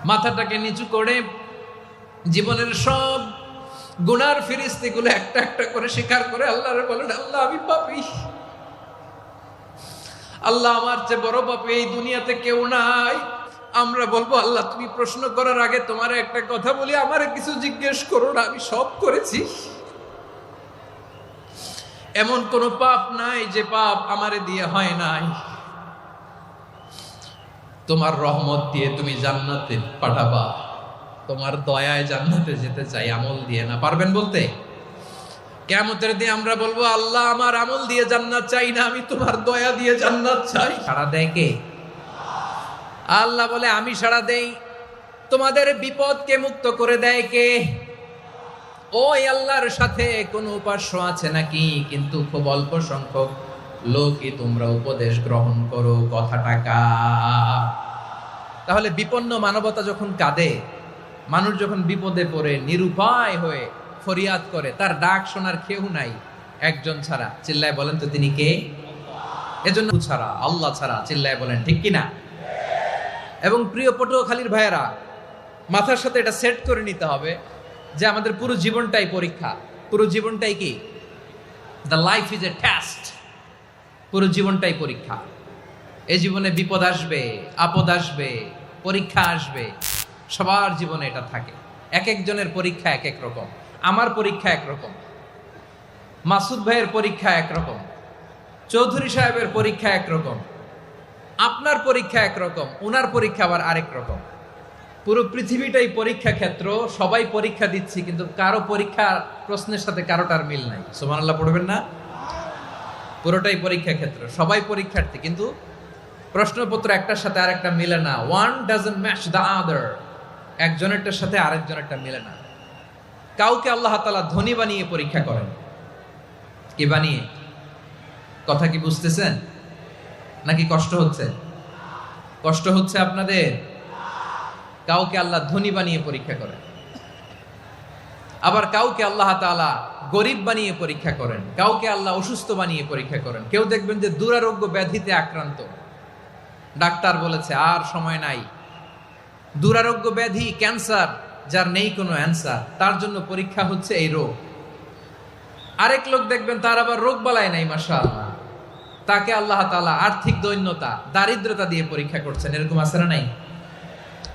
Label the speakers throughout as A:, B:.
A: মাথাটাকে নিচু করে জীবনের সব গুনার ফিরিস্তিগুলো একটা একটা করে স্বীকার করে আল্লাহরে বলেন, আল্লাহ আমি পাপী, আল্লাহ আমার চেয়ে বড় পাপী এই দুনিয়াতে কেউ নাই। আমরা বলবো, আল্লাহ তুমি প্রশ্ন করার আগে তোমার একটা কথা বলি, আমারে কিছু জিজ্ঞেস করো না, আমি সব করেছি। এমন কোন পাপ নাই যে পাপ আমারে দিয়ে হয় নাই। তোমার রহমত দিয়ে তুমি জান্নাতে পাঠাবা, তোমার দয়ায় জান্নাতে যেতে চাই, আমল দিয়ে না। পারবেন বলতে? কিয়ামতের দিন আমরা বলবো, আল্লাহ আমার আমল দিয়ে জান্নাত চাই না, আমি তোমার দয়া দিয়ে জান্নাত চাই। সাড়া দেয় কে? আল্লাহ বলে, আমি সাড়া দেই। তোমাদের বিপদকে মুক্ত করে দেয় কে? ওই আল্লাহর সাথে কোন উপাস্য আছে নাকি? কিন্তু খুব অল্প সংখ্যক লোকই তোমরা উপদেশ গ্রহণ করো। কথাটা কার? তাহলে বিপন্ন মানবতা যখন কাঁদে, মানুষ যখন বিপদে পড়ে নিরুপায় হয়ে ফরিয়াদ করে, তার ডাক শোনার কেউ নাই একজন ছাড়া। চিল্লায় বলেন তো তিনি কে? এজন্য ছাড়া, আল্লাহ ছাড়া। চিল্লায় বলেন ঠিক কিনা? এবং প্রিয় পটুয়াখালীর ভাইয়েরা, মাথার সাথে এটা সেট করে নিতে হবে যে আমাদের পুরো জীবনটাই পরীক্ষা। পুরো জীবনটাই কি? The life is a test. পুরো জীবনটাই পরীক্ষা। এই জীবনে বিপদ আসবে, আপদ আসবে, পরীক্ষা আসবে, সবার জীবনে এটা থাকে। এক একজনের পরীক্ষা এক এক রকম। আমার পরীক্ষা একরকম, মাসুদ ভাইয়ের পরীক্ষা একরকম, চৌধুরী সাহেবের পরীক্ষা একরকম, আপনার পরীক্ষা একরকম, উনার পরীক্ষা আবার আরেক রকম। পুরো পৃথিবীটাই পরীক্ষা ক্ষেত্র। সবাই পরীক্ষা দিচ্ছি, কিন্তু কারো পরীক্ষা প্রশ্নের সাথে কারোটার মিল নাই। সুবহানাল্লাহ পড়বেন না? পুরোটাই পরীক্ষা ক্ষেত্র, সবাই পরীক্ষার্থী, কিন্তু প্রশ্নপত্র একটার সাথে আরেকটা মিলে না। One doesn't match the other. একজনেরটার সাথে আরেকজনেরটা মিলে না। কাউকে আল্লাহ তাআলা ধনী বানিয়ে পরীক্ষা করেন। কি বানিয়ে? কথা কি বুঝতেছেন নাকি কষ্ট হচ্ছে? কষ্ট হচ্ছে আপনাদের? কাউকে আল্লাহ ধনী বানিয়ে পরীক্ষা করেন, আবার কাউকে আল্লাহ তাআলা গরিব বানিয়ে পরীক্ষা করেন, কাউকে আল্লাহ অসুস্থ বানিয়ে পরীক্ষা করেন। কেউ দেখবেন যে দুরারোগ্য ব্যাধিতে আক্রান্ত, ডাক্তার বলেছে আর সময় নাই, দুরারোগ্য ব্যাধি, ক্যান্সার, যার নেই কোনো অ্যান্সার, তার জন্য পরীক্ষা হচ্ছে এই রোগ। আরেক লোক দেখবেন তার আবার রোগ বালাই নাই, মাশাআল্লাহ, তাকে আল্লাহ তাআলা আর্থিক দৈন্যতা, দারিদ্রতা দিয়ে পরীক্ষা করছেন। এরকম আছে না? নাই?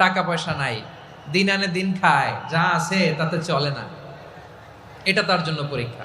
A: টাকা পয়সা নাই, দিন আনে দিন খায়, যা আছে তাতে চলে না, এটা তার জন্য পরীক্ষা।